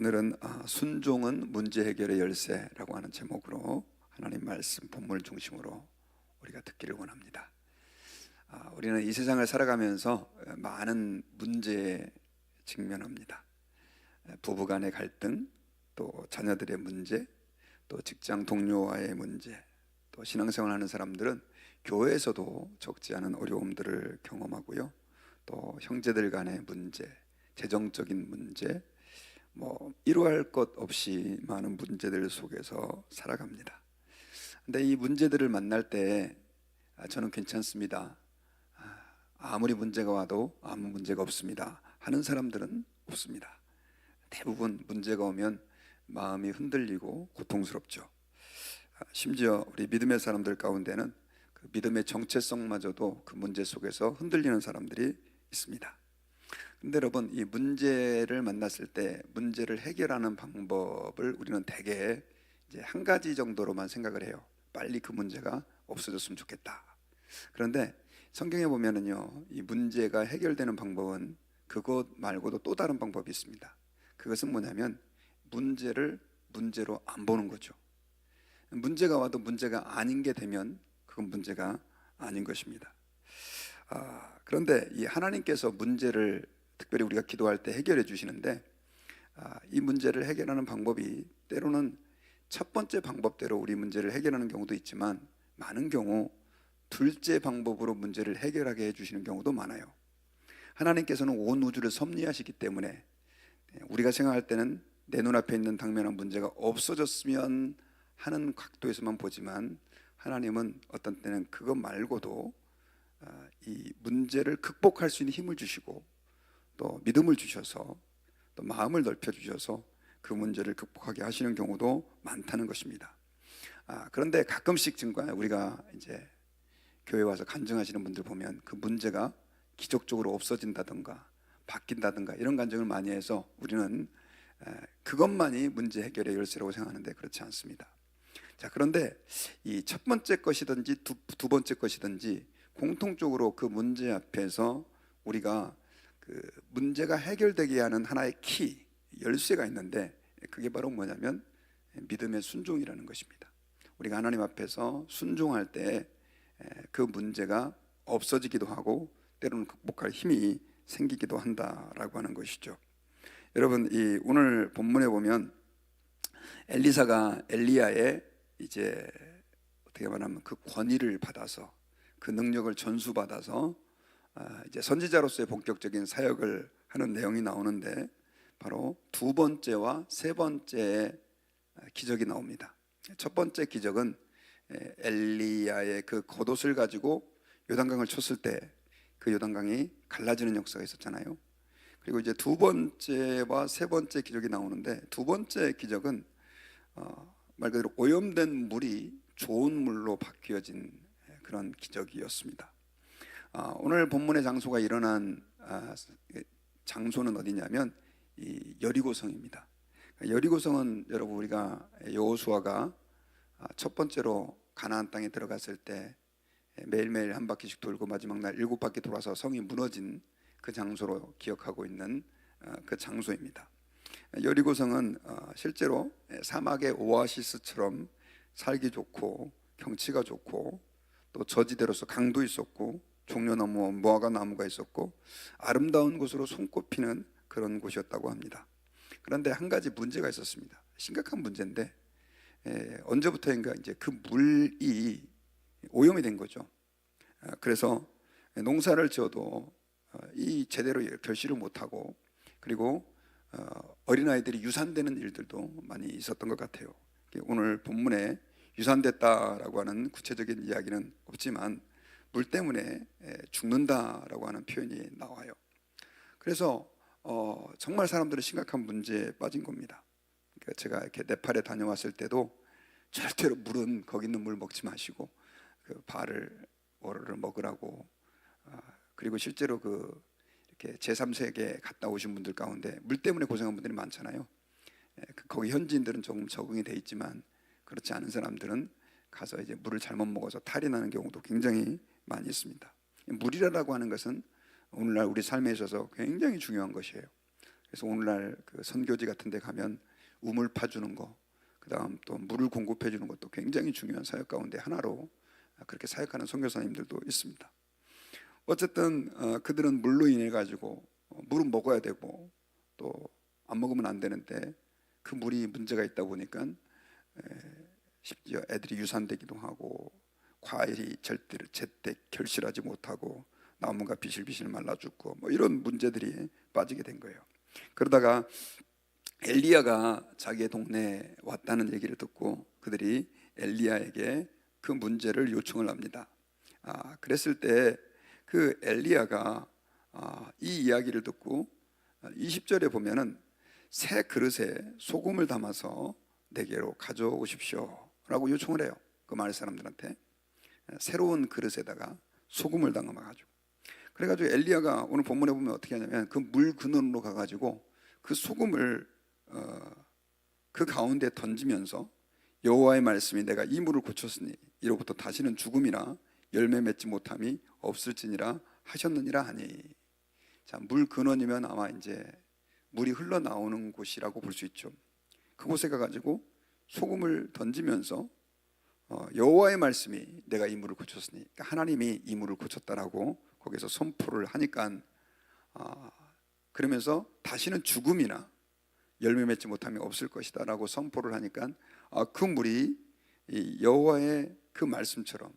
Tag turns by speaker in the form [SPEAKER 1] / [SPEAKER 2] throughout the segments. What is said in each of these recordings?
[SPEAKER 1] 오늘은 순종은 문제 해결의 열쇠라고 하는 제목으로 하나님 말씀 본문을 중심으로 우리가 듣기를 원합니다. 우리는 이 세상을 살아가면서 많은 문제에 직면합니다. 부부간의 갈등, 또 자녀들의 문제, 또 직장 동료와의 문제, 또 신앙생활하는 사람들은 교회에서도 적지 않은 어려움들을 경험하고요. 또 형제들 간의 문제, 재정적인 문제, 이루할 것 없이 많은 문제들 속에서 살아갑니다. 근데 이 문제들을 만날 때 저는 괜찮습니다, 아무리 문제가 와도 아무 문제가 없습니다 하는 사람들은 없습니다. 대부분 문제가 오면 마음이 흔들리고 고통스럽죠. 심지어 우리 믿음의 사람들 가운데는 그 믿음의 정체성마저도 그 문제 속에서 흔들리는 사람들이 있습니다. 근데 여러분, 이 문제를 만났을 때 문제를 해결하는 방법을 우리는 대개 이제 한 가지 정도로만 생각을 해요. 빨리 그 문제가 없어졌으면 좋겠다. 그런데 성경에 보면은요, 이 문제가 해결되는 방법은 그것 말고도 또 다른 방법이 있습니다. 그것은 뭐냐면 문제를 문제로 안 보는 거죠. 문제가 와도 문제가 아닌 게 되면 그건 문제가 아닌 것입니다. 그런데 이 하나님께서 문제를 특별히 우리가 기도할 때 해결해 주시는데, 이 문제를 해결하는 방법이 때로는 첫 번째 방법대로 우리 문제를 해결하는 경우도 있지만, 많은 경우 둘째 방법으로 문제를 해결하게 해주시는 경우도 많아요. 하나님께서는 온 우주를 섭리하시기 때문에 우리가 생각할 때는 내 눈앞에 있는 당면한 문제가 없어졌으면 하는 각도에서만 보지만, 하나님은 어떤 때는 그것 말고도 이 문제를 극복할 수 있는 힘을 주시고, 또 믿음을 주셔서, 또 마음을 넓혀 주셔서 그 문제를 극복하게 하시는 경우도 많다는 것입니다. 그런데 가끔씩 우리가 이제 교회 와서 간증하시는 분들 보면 그 문제가 기적적으로 없어진다든가 바뀐다든가 이런 간증을 많이 해서 우리는 그것만이 문제 해결의 열쇠라고 생각하는데 그렇지 않습니다. 그런데 이 첫 번째 것이든지 두 번째 것이든지 공통적으로 그 문제 앞에서 우리가 그 문제가 해결되게 하는 하나의 키, 열쇠가 있는데, 그게 바로 뭐냐면 믿음의 순종이라는 것입니다. 우리가 하나님 앞에서 순종할 때 그 문제가 없어지기도 하고 때로는 극복할 힘이 생기기도 한다라고 하는 것이죠. 여러분, 이 오늘 본문에 보면 엘리사가 엘리야의 이제 어떻게 말하면 그 권위를 받아서, 그 능력을 전수받아서 이제 선지자로서의 본격적인 사역을 하는 내용이 나오는데, 바로 두 번째와 세 번째의 기적이 나옵니다. 첫 번째 기적은 엘리야의 그 겉옷을 가지고 요단강을 쳤을 때 그 요단강이 갈라지는 역사가 있었잖아요. 그리고 이제 두 번째와 세 번째 기적이 나오는데, 두 번째 기적은 말 그대로 오염된 물이 좋은 물로 바뀌어진 그런 기적이었습니다. 오늘 본문의 장소가 일어난 장소는 어디냐면 이 여리고성입니다. 여리고성은 여러분, 우리가 여호수아가 첫 번째로 가나안 땅에 들어갔을 때 매일매일 한 바퀴씩 돌고 마지막 날 7바퀴 돌아서 성이 무너진 그 장소로 기억하고 있는 그 장소입니다. 여리고성은 실제로 사막의 오아시스처럼 살기 좋고 경치가 좋고, 또 저지대로서 강도 있었고 종려나무와 무화과 나무가 있었고 아름다운 곳으로 손꼽히는 그런 곳이었다고 합니다. 그런데 한 가지 문제가 있었습니다. 심각한 문제인데, 언제부터인가 이제 그 물이 오염이 된 거죠. 그래서 농사를 지어도 이 제대로 결실을 못하고, 그리고 어린아이들이 유산되는 일들도 많이 있었던 것 같아요. 오늘 본문에 유산됐다라고 하는 구체적인 이야기는 없지만 물 때문에 죽는다라고 하는 표현이 나와요. 그래서 정말 사람들은 심각한 문제에 빠진 겁니다. 그러니까 제가 이렇게 네팔에 다녀왔을 때도 절대로 물은 거기 있는 물 먹지 마시고 그 워를 먹으라고, 그리고 실제로 이렇게 제3세계에 갔다 오신 분들 가운데 물 때문에 고생한 분들이 많잖아요. 거기 현지인들은 조금 적응이 돼 있지만 그렇지 않은 사람들은 가서 이제 물을 잘못 먹어서 탈이 나는 경우도 굉장히 많이 있습니다. 물이라고 하는 것은 오늘날 우리 삶에 있어서 굉장히 중요한 것이에요. 그래서 오늘날 그 선교지 같은 데 가면 우물 파주는 거, 그다음 또 물을 공급해 주는 것도 굉장히 중요한 사역 가운데 하나로 그렇게 사역하는 선교사님들도 있습니다. 어쨌든 그들은 물로 인해 가지고 물은 먹어야 되고 또 안 먹으면 안 되는데 그 물이 문제가 있다 보니까 심지어 애들이 유산되기도 하고 과일이 절대로 제때 결실하지 못하고 나무가 비실비실 말라 죽고 뭐 이런 문제들이 빠지게 된 거예요. 그러다가 엘리야가 자기의 동네에 왔다는 얘기를 듣고 그들이 엘리야에게 그 문제를 요청을 합니다. 그랬을 때 그 엘리야가 이 이야기를 듣고 20절에 보면은 새 그릇에 소금을 담아서 내게로 가져오십시오 라고 요청을 해요. 그 마을 사람들한테 새로운 그릇에다가 소금을 담아가지고, 그래가지고 엘리야가 오늘 본문에 보면 어떻게 하냐면 그 물 근원으로 가가지고 그 소금을 그 가운데 던지면서 여호와의 말씀이 내가 이 물을 고쳤으니 이로부터 다시는 죽음이나 열매 맺지 못함이 없을지니라 하셨느니라 하니. 자, 물 근원이면 아마 이제 물이 흘러나오는 곳이라고 볼 수 있죠. 그곳에 가가지고 소금을 던지면서 여호와의 말씀이 내가 이 물을 고쳤으니, 그러니까 하나님이 이 물을 고쳤다라고 거기서 선포를 하니까 그러면서 다시는 죽음이나 열매 맺지 못함이 없을 것이다 라고 선포를 하니까 그 물이 여호와의 그 말씀처럼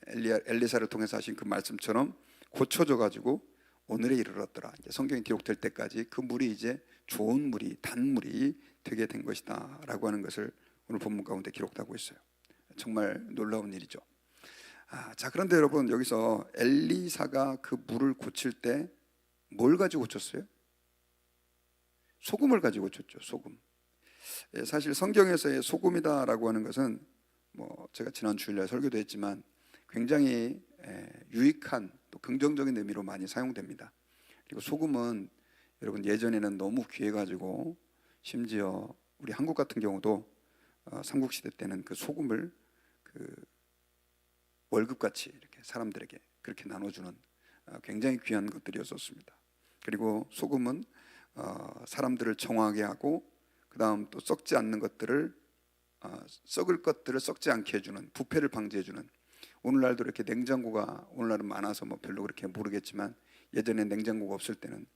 [SPEAKER 1] 엘리사를 통해서 하신 그 말씀처럼 고쳐져 가지고 오늘에 이르렀더라. 이제 성경이 기록될 때까지 그 물이 이제 좋은 물이, 단물이 되게 된 것이다 라고 하는 것을 오늘 본문 가운데 기록하고 있어요. 정말 놀라운 일이죠. 자, 그런데 여러분, 여기서 엘리사가 그 물을 고칠 때 뭘 가지고 고쳤어요? 소금을 가지고 고쳤죠. 소금. 사실 성경에서의 소금이다라고 하는 것은 뭐 제가 지난 주일날 설교도 했지만 굉장히 유익한 또 긍정적인 의미로 많이 사용됩니다. 그리고 소금은 여러분 예전에는 너무 귀해가지고 심지어 우리 한국 같은 경우도 삼국시대 때는 그 소금을 그 월급같이 이렇게 사람들에게 그렇게 나눠주는 굉장히 귀한 것들이었었습니다. 그리고 소금은 사람들을 정하게 하고 그 다음 또 썩지 않는 것들을 썩을 것들을 썩지 않게 해주는, 부패를 방지해주는. 오늘날도 이렇게 냉장고가 오늘날은 많아서 뭐 별로 그렇게 모르겠지만 예전에 냉장고가 없을 때는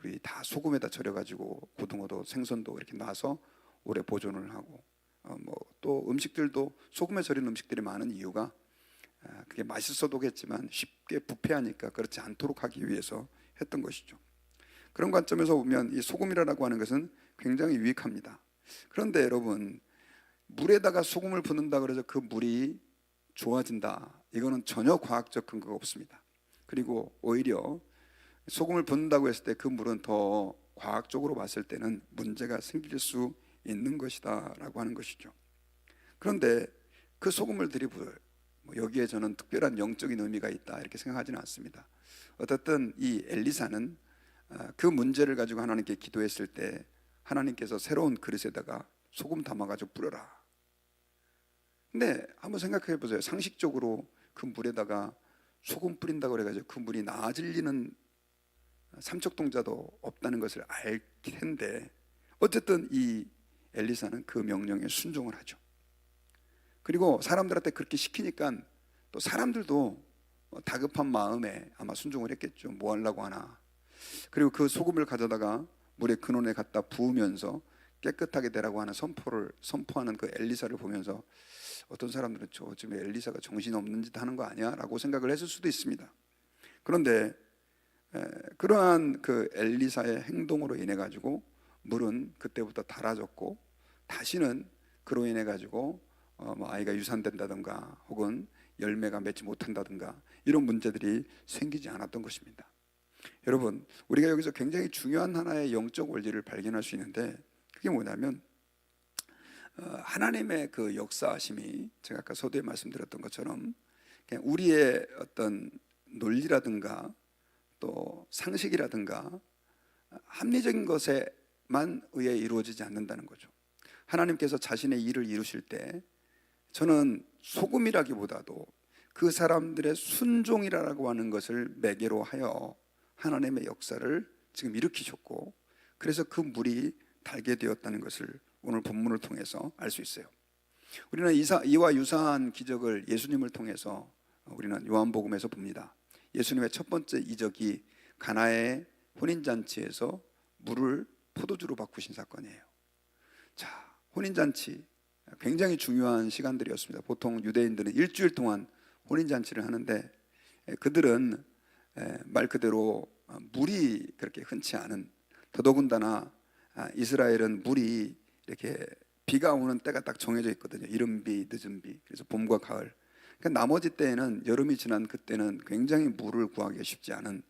[SPEAKER 1] 우리 다 소금에다 절여가지고 고등어도 생선도 이렇게 놔서 오래 보존을 하고 뭐 또 음식들도 소금에 절인 음식들이 많은 이유가 그게 맛있어도겠지만 쉽게 부패하니까 그렇지 않도록 하기 위해서 했던 것이죠. 그런 관점에서 보면 이 소금이라고 하는 것은 굉장히 유익합니다. 그런데 여러분, 물에다가 소금을 붓는다 그래서 그 물이 좋아진다, 이거는 전혀 과학적 근거가 없습니다. 그리고 오히려 소금을 붓는다고 했을 때 그 물은 더 과학적으로 봤을 때는 문제가 생길 수 있는 것이다 라고 하는 것이죠. 그런데 그 소금을 들이부어요. 여기에 저는 특별한 영적인 의미가 있다 이렇게 생각하지는 않습니다. 어쨌든 이 엘리사는 그 문제를 가지고 하나님께 기도했을 때 하나님께서 새로운 그릇에다가 소금 담아가지고 뿌려라. 근데 한번 생각해 보세요. 상식적으로 그 물에다가 소금 뿌린다고 그래가지고 그 물이 나아질 리는 삼척동자도 없다는 것을 알 텐데 어쨌든 이 엘리사는 그 명령에 순종을 하죠. 그리고 사람들한테 그렇게 시키니까 또 사람들도 다급한 마음에 아마 순종을 했겠죠. 뭐 하려고 하나. 그리고 그 소금을 가져다가 물의 근원에 갖다 부으면서 깨끗하게 되라고 하는 선포하는 그 엘리사를 보면서 어떤 사람들은 지금 엘리사가 정신없는 짓 하는 거 아니야? 라고 생각을 했을 수도 있습니다. 그런데 그러한 그 엘리사의 행동으로 인해 가지고 물은 그때부터 달아졌고 다시는 그로 인해 가지고 뭐 아이가 유산된다든가 혹은 열매가 맺지 못한다든가 이런 문제들이 생기지 않았던 것입니다. 여러분, 우리가 여기서 굉장히 중요한 하나의 영적 원리를 발견할 수 있는데 그게 뭐냐면 하나님의 그 역사하심이 제가 아까 서두에 말씀드렸던 것처럼 그냥 우리의 어떤 논리라든가 또 상식이라든가 합리적인 것에만 의해 이루어지지 않는다는 거죠. 하나님께서 자신의 일을 이루실 때 저는 소금이라기보다도 그 사람들의 순종이라고 하는 것을 매개로 하여 하나님의 역사를 지금 일으키셨고 그래서 그 물이 달게 되었다는 것을 오늘 본문을 통해서 알 수 있어요. 우리는 이와 유사한 기적을 예수님을 통해서 우리는 요한복음에서 봅니다. 예수님의 첫 번째 이적이 가나의 혼인잔치에서 물을 포도주로 바꾸신 사건이에요. 자, 혼인잔치 굉장히 중요한 시간들이었습니다. 보통 유대인들은 일주일 동안 혼인잔치를 하는데 그들은 말 그대로 물이 그렇게 흔치 않은, 더더군다나 이스라엘은 물이 이렇게 비가 오는 때가 딱 정해져 있거든요. 이른 비, 늦은 비. 그래서 봄과 가을. 그러니까 나머지 때에는, 여름이 지난 그때는 굉장히 물을 구하기가 쉽지 않은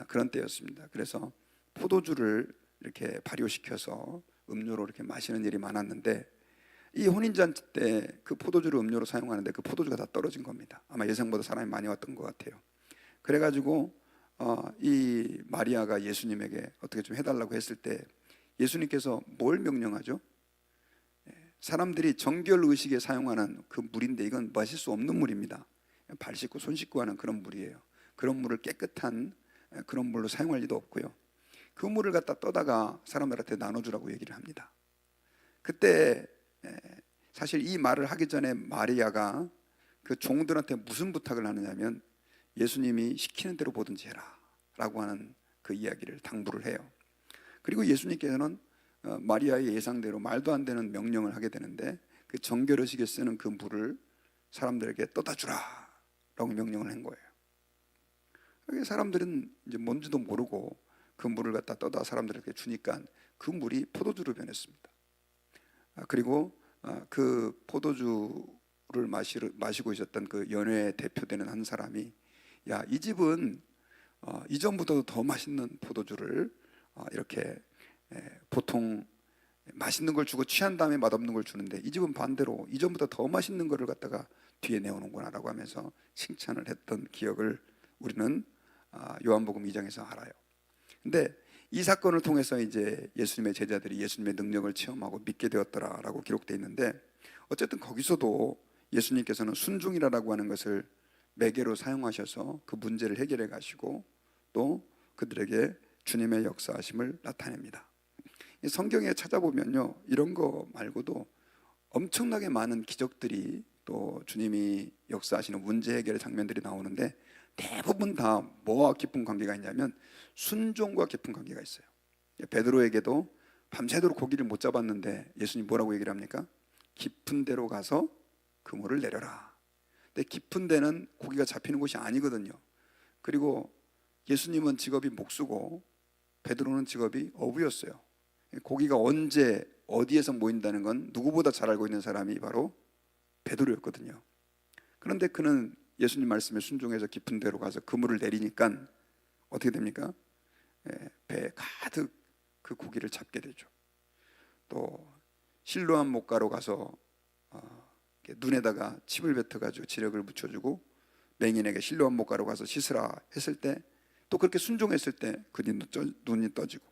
[SPEAKER 1] 그런 때였습니다. 그래서 포도주를 이렇게 발효시켜서 음료로 이렇게 마시는 일이 많았는데, 이 혼인잔치 때 그 포도주를 음료로 사용하는데 그 포도주가 다 떨어진 겁니다. 아마 예상보다 사람이 많이 왔던 것 같아요. 그래가지고 이 마리아가 예수님에게 어떻게 좀 해달라고 했을 때 예수님께서 뭘 명령하죠? 사람들이 정결 의식에 사용하는 그 물인데 이건 마실 수 없는 물입니다. 발 씻고 손 씻고 하는 그런 물이에요. 그런 물을 깨끗한 그런 물로 사용할 리도 없고요. 그 물을 갖다 떠다가 사람들한테 나눠주라고 얘기를 합니다. 그때 사실 이 말을 하기 전에 마리아가 그 종들한테 무슨 부탁을 하느냐면 예수님이 시키는 대로 뭐든지 해라 라고 하는 그 이야기를 당부를 해요. 그리고 예수님께서는 마리아의 예상대로 말도 안 되는 명령을 하게 되는데, 그 정결의식에 쓰는 그 물을 사람들에게 떠다 주라 라고 명령을 한 거예요. 사람들은 이제 뭔지도 모르고 그 물을 갖다 떠다 사람들에게 주니까 그 물이 포도주로 변했습니다. 그리고 그 포도주를 마시고 있었던 그 연회에 대표되는 한 사람이, 야, 이 집은 이전보다도 더 맛있는 포도주를 이렇게 보통 맛있는 걸 주고 취한 다음에 맛없는 걸 주는데 이 집은 반대로 이전보다 더 맛있는 거를 갖다가 뒤에 내오는구나 라고 하면서 칭찬을 했던 기억을 우리는 요한복음 2장에서 알아요. 근데 이 사건을 통해서 이제 예수님의 제자들이 예수님의 능력을 체험하고 믿게 되었더라라고 기록되어 있는데, 어쨌든 거기서도 예수님께서는 순종이라고 하는 것을 매개로 사용하셔서 그 문제를 해결해 가시고 또 그들에게 주님의 역사하심을 나타냅니다. 성경에 찾아보면요, 이런 거 말고도 엄청나게 많은 기적들이, 또 주님이 역사하시는 문제 해결의 장면들이 나오는데 대부분 다 뭐와 깊은 관계가 있냐면 순종과 깊은 관계가 있어요. 베드로에게도 밤새도록 고기를 못 잡았는데 예수님 뭐라고 얘기를 합니까? 깊은 데로 가서 그물을 내려라. 근데 깊은 데는 고기가 잡히는 곳이 아니거든요. 그리고 예수님은 직업이 목수고 베드로는 직업이 어부였어요. 고기가 언제 어디에서 모인다는 건 누구보다 잘 알고 있는 사람이 바로 베드로였거든요. 그런데 그는 예수님 말씀에 순종해서 깊은 데로 가서 그물을 내리니까 어떻게 됩니까? 배에 가득 그 고기를 잡게 되죠. 또 실로암 목가로 가서 눈에다가 침을 뱉어가지고 지력을 묻혀주고 맹인에게 실로암 목가로 가서 씻으라 했을 때, 또 그렇게 순종했을 때 그 눈이 떠지고,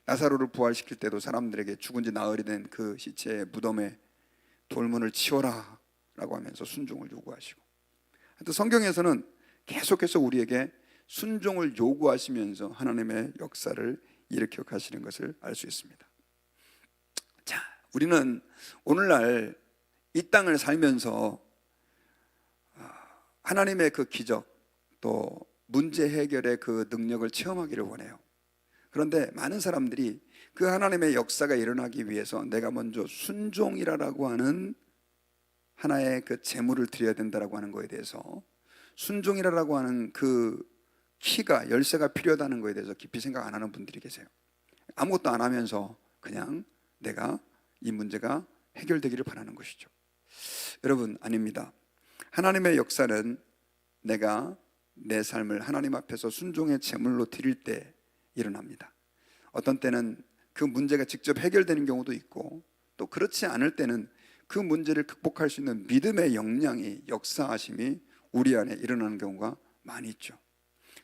[SPEAKER 1] 나사로를 부활시킬 때도 사람들에게 죽은 지 나흘이 된 그 시체의 무덤에 돌문을 치워라 라고 하면서 순종을 요구하시고, 하여튼 성경에서는 계속해서 우리에게 순종을 요구하시면서 하나님의 역사를 일으켜 가시는 것을 알 수 있습니다. 자, 우리는 오늘날 이 땅을 살면서 하나님의 그 기적, 또 문제 해결의 그 능력을 체험하기를 원해요. 그런데 많은 사람들이 그 하나님의 역사가 일어나기 위해서 내가 먼저 순종이라고 하는 하나의 그 재물을 드려야 된다라고 하는 거에 대해서, 순종이라고 하는 그 키가, 열쇠가 필요하다는 거에 대해서 깊이 생각 안 하는 분들이 계세요. 아무것도 안 하면서 그냥 내가 이 문제가 해결되기를 바라는 것이죠. 여러분, 아닙니다. 하나님의 역사는 내가 내 삶을 하나님 앞에서 순종의 제물로 드릴 때 일어납니다. 어떤 때는 그 문제가 직접 해결되는 경우도 있고, 또 그렇지 않을 때는 그 문제를 극복할 수 있는 믿음의 역량이, 역사하심이 우리 안에 일어나는 경우가 많이 있죠.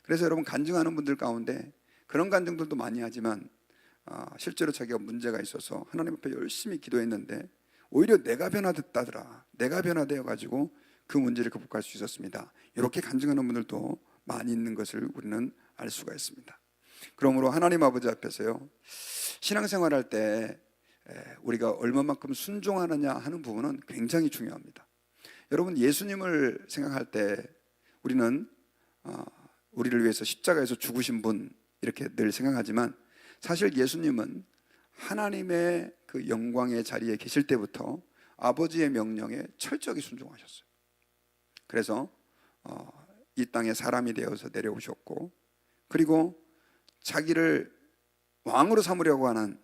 [SPEAKER 1] 그래서 여러분, 간증하는 분들 가운데 그런 간증들도 많이 하지만 실제로 자기가 문제가 있어서 하나님 앞에 열심히 기도했는데 오히려 내가 변화됐다더라, 내가 변화되어 가지고 그 문제를 극복할 수 있었습니다. 이렇게 간증하는 분들도 많이 있는 것을 우리는 알 수가 있습니다. 그러므로 하나님 아버지 앞에서요, 신앙생활할 때 우리가 얼마만큼 순종하느냐 하는 부분은 굉장히 중요합니다. 여러분, 예수님을 생각할 때 우리는 우리를 위해서 십자가에서 죽으신 분 이렇게 늘 생각하지만, 사실 예수님은 하나님의 그 영광의 자리에 계실 때부터 아버지의 명령에 철저하게 순종하셨어요. 그래서 이 땅에 사람이 되어서 내려오셨고, 그리고 자기를 왕으로 삼으려고 하는,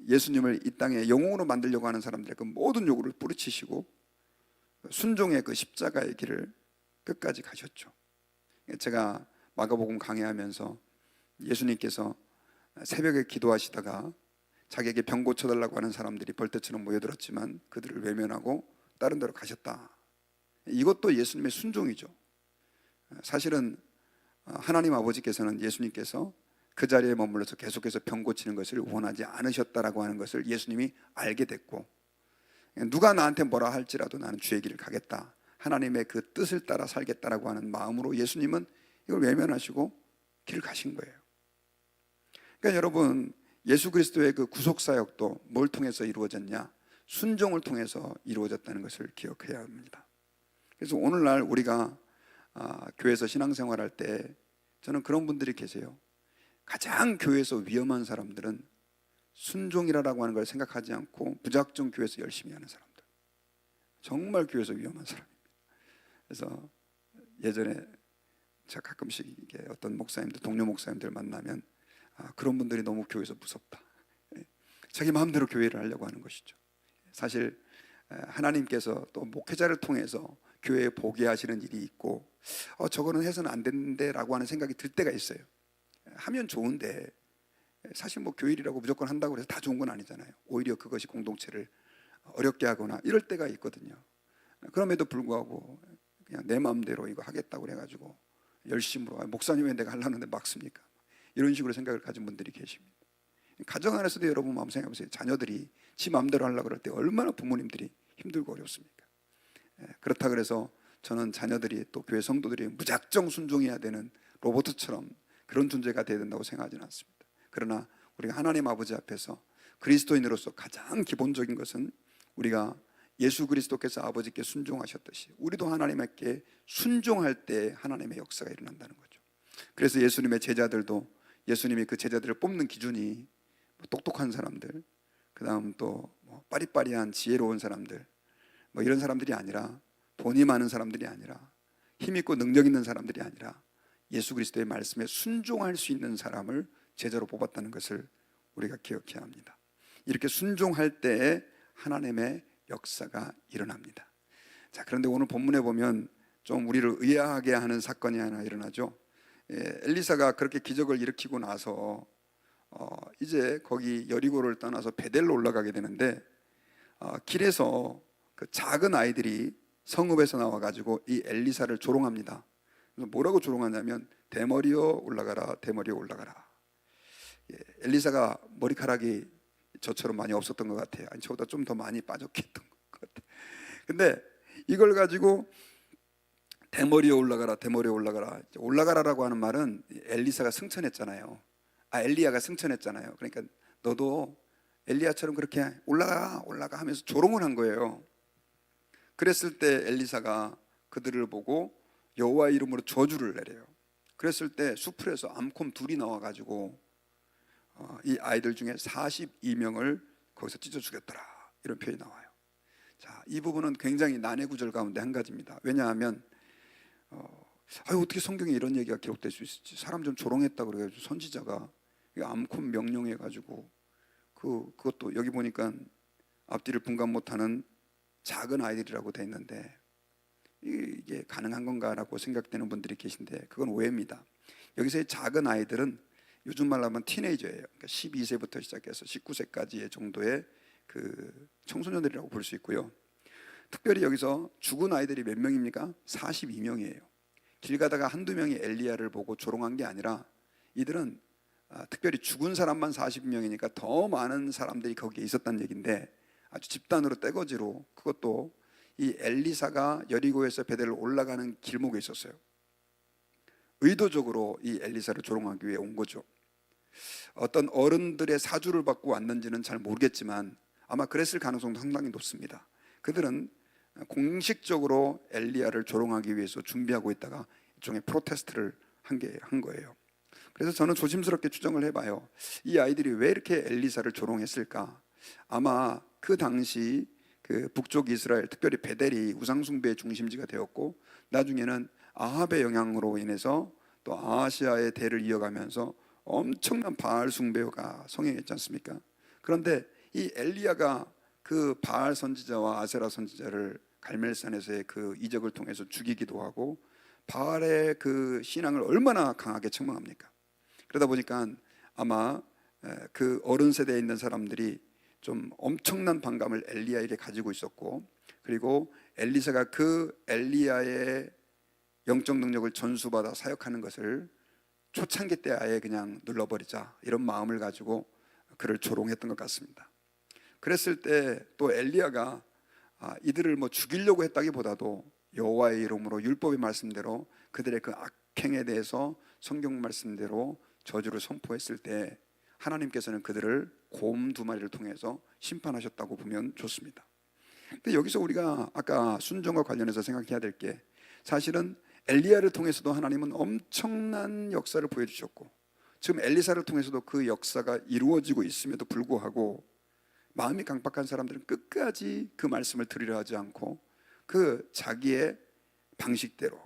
[SPEAKER 1] 예수님을 이 땅에 영웅으로 만들려고 하는 사람들의 그 모든 요구를 뿌리치시고 순종의 그 십자가의 길을 끝까지 가셨죠. 제가 마가복음 강해하면서 예수님께서 새벽에 기도하시다가 자기에게 병 고쳐달라고 하는 사람들이 벌떼처럼 모여들었지만 그들을 외면하고 다른 데로 가셨다. 이것도 예수님의 순종이죠. 사실은 하나님 아버지께서는 예수님께서 그 자리에 머물러서 계속해서 병 고치는 것을 원하지 않으셨다라고 하는 것을 예수님이 알게 됐고, 누가 나한테 뭐라 할지라도 나는 주의 길을 가겠다, 하나님의 그 뜻을 따라 살겠다라고 하는 마음으로 예수님은 이걸 외면하시고 길을 가신 거예요. 그러니까 여러분, 예수 그리스도의 그 구속사역도 뭘 통해서 이루어졌냐? 순종을 통해서 이루어졌다는 것을 기억해야 합니다. 그래서 오늘날 우리가 교회에서 신앙생활할 때 저는 그런 분들이 계세요. 가장 교회에서 위험한 사람들은 순종이라고 하는 걸 생각하지 않고 무작정 교회에서 열심히 하는 사람들, 정말 교회에서 위험한 사람입니다. 그래서 예전에 제가 가끔씩 이게 어떤 목사님들, 동료 목사님들 만나면 그런 분들이 너무 교회에서 무섭다, 자기 마음대로 교회를 하려고 하는 것이죠. 사실 하나님께서 또 목회자를 통해서 교회에 보게 하시는 일이 있고, 저거는 해서는 안 되는데 라고 하는 생각이 들 때가 있어요. 하면 좋은데 사실 뭐 교일이라고 무조건 한다고 해서 다 좋은 건 아니잖아요. 오히려 그것이 공동체를 어렵게 하거나 이럴 때가 있거든요. 그럼에도 불구하고 그냥 내 마음대로 이거 하겠다고 그래가지고 열심으로, 목사님 왜 내가 하려는데 막습니까? 이런 식으로 생각을 가진 분들이 계십니다. 가정 안에서도 여러분 마음 생각해보세요. 자녀들이 지 마음대로 하려고 그럴 때 얼마나 부모님들이 힘들고 어렵습니까? 그렇다 그래서 저는 자녀들이 또 교회 성도들이 무작정 순종해야 되는 로봇처럼 그런 존재가 되어야 된다고 생각하지는 않습니다. 그러나 우리가 하나님 아버지 앞에서 그리스도인으로서 가장 기본적인 것은 우리가 예수 그리스도께서 아버지께 순종하셨듯이 우리도 하나님께 순종할 때 하나님의 역사가 일어난다는 거죠. 그래서 예수님의 제자들도, 예수님이 그 제자들을 뽑는 기준이 똑똑한 사람들, 그 다음 또 빠리빠리한 지혜로운 사람들, 이런 사람들이 아니라, 돈이 많은 사람들이 아니라, 힘 있고 능력 있는 사람들이 아니라 예수 그리스도의 말씀에 순종할 수 있는 사람을 제자로 뽑았다는 것을 우리가 기억해야 합니다. 이렇게 순종할 때에 하나님의 역사가 일어납니다. 자, 그런데 오늘 본문에 보면 좀 우리를 의아하게 하는 사건이 하나 일어나죠. 엘리사가 그렇게 기적을 일으키고 나서 이제 거기 여리고를 떠나서 베델로 올라가게 되는데, 길에서 그 작은 아이들이 성읍에서 나와가지고 이 엘리사를 조롱합니다. 그래서 뭐라고 조롱하냐면 대머리여 올라가라, 대머리여 올라가라. 엘리사가 머리카락이 저처럼 많이 없었던 것 같아요. 아니, 저보다 좀 더 많이 빠졌겠던 것 같아요. 근데 이걸 가지고 대머리여 올라가라, 대머리여 올라가라. 올라가라라고 하는 말은 엘리사가 승천했잖아요. 엘리야가 승천했잖아요. 그러니까 너도 엘리야처럼 그렇게 올라가 하면서 조롱을 한 거예요. 그랬을 때 엘리사가 그들을 보고 여호와 이름으로 저주를 내려요. 그랬을 때 수풀에서 암콤 둘이 나와가지고 이 아이들 중에 42명을 거기서 찢어 죽였더라, 이런 표현이 나와요. 자, 이 부분은 굉장히 난해 구절 가운데 한 가지입니다. 왜냐하면 어떻게 성경에 이런 얘기가 기록될 수 있을지, 사람 좀 조롱했다 그래가지고 선지자가 암콤 명령해가지고 그것도 여기 보니까 앞뒤를 분간 못하는 작은 아이들이라고 돼 있는데 이게 가능한 건가라고 생각되는 분들이 계신데 그건 오해입니다. 여기서의 작은 아이들은 요즘 말로 하면 티네이저예요. 그러니까 12세부터 시작해서 19세까지의 정도의 그 청소년들이라고 볼 수 있고요. 특별히 여기서 죽은 아이들이 몇 명입니까? 42명이에요. 길 가다가 한두 명이 엘리야를 보고 조롱한 게 아니라 이들은 특별히 죽은 사람만 40명이니까 더 많은 사람들이 거기에 있었다는 얘기인데, 아주 집단으로 떼거지로, 그것도 이 엘리사가 여리고에서 베델로 올라가는 길목에 있었어요. 의도적으로 이 엘리사를 조롱하기 위해 온 거죠. 어떤 어른들의 사주를 받고 왔는지는 잘 모르겠지만 아마 그랬을 가능성도 상당히 높습니다. 그들은 공식적으로 엘리야를 조롱하기 위해서 준비하고 있다가 일종의 프로테스트를 한 거예요. 그래서 저는 조심스럽게 추정을 해봐요. 이 아이들이 왜 이렇게 엘리사를 조롱했을까? 아마 그 당시 그 북쪽 이스라엘, 특별히 베델이 우상숭배의 중심지가 되었고, 나중에는 아합의 영향으로 인해서 또 아시아의 대를 이어가면서 엄청난 바알 숭배가 성행했지 않습니까? 그런데 이 엘리야가 그 바알 선지자와 아세라 선지자를 갈멜산에서의 그 이적을 통해서 죽이기도 하고, 바알의 그 신앙을 얼마나 강하게 책망합니까? 그러다 보니까 아마 그 어른 세대에 있는 사람들이 좀 엄청난 반감을 엘리야에게 가지고 있었고, 그리고 엘리사가 그 엘리야의 영적 능력을 전수받아 사역하는 것을 초창기 때 아예 그냥 눌러버리자, 이런 마음을 가지고 그를 조롱했던 것 같습니다. 그랬을 때 또 엘리야가 이들을 뭐 죽이려고 했다기보다도 여호와의 이름으로 율법의 말씀대로 그들의 그 악행에 대해서 성경 말씀대로 저주를 선포했을 때 하나님께서는 그들을 곰 2마리를 통해서 심판하셨다고 보면 좋습니다. 근데 여기서 우리가 아까 순종과 관련해서 생각해야 될 게, 사실은 엘리야를 통해서도 하나님은 엄청난 역사를 보여주셨고, 지금 엘리사를 통해서도 그 역사가 이루어지고 있음에도 불구하고 마음이 강박한 사람들은 끝까지 그 말씀을 들으려 하지 않고 그 자기의 방식대로,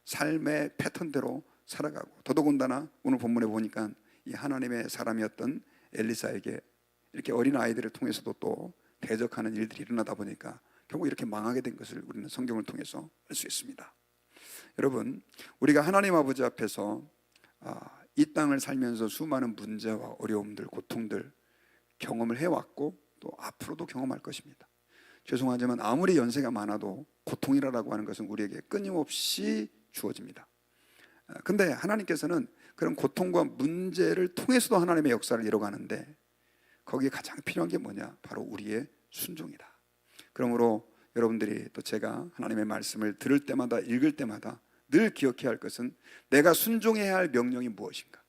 [SPEAKER 1] 삶의 패턴대로 살아가고, 더더군다나 오늘 본문에 보니까 이 하나님의 사람이었던 엘리사에게 이렇게 어린 아이들을 통해서도 또 대적하는 일들이 일어나다 보니까 결국 이렇게 망하게 된 것을 우리는 성경을 통해서 알 수 있습니다. 여러분, 우리가 하나님 아버지 앞에서 이 땅을 살면서 수많은 문제와 어려움들, 고통들 경험을 해왔고 또 앞으로도 경험할 것입니다. 죄송하지만 아무리 연세가 많아도 고통이라고 하는 것은 우리에게 끊임없이 주어집니다. 근데 하나님께서는 그런 고통과 문제를 통해서도 하나님의 역사를 이뤄가는데, 거기에 가장 필요한 게 뭐냐? 바로 우리의 순종이다. 그러므로 여러분들이 또 제가 하나님의 말씀을 들을 때마다, 읽을 때마다 늘 기억해야 할 것은 내가 순종해야 할 명령이 무엇인가?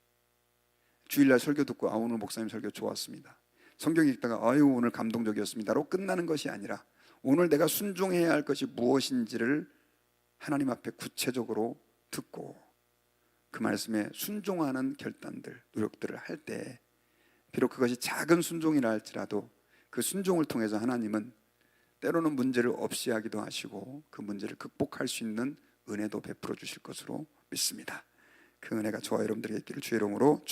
[SPEAKER 1] 주일날 설교 듣고 오늘 목사님 설교 좋았습니다, 성경 읽다가 아유 오늘 감동적이었습니다로 끝나는 것이 아니라 오늘 내가 순종해야 할 것이 무엇인지를 하나님 앞에 구체적으로 듣고 그 말씀에 순종하는 결단들, 노력들을 할 때, 비록 그것이 작은 순종이라 할지라도 그 순종을 통해서 하나님은 때로는 문제를 없이 하기도 하시고 그 문제를 극복할 수 있는 은혜도 베풀어 주실 것으로 믿습니다. 그 은혜가 저와 여러분들에게 있기를 주의 이름으로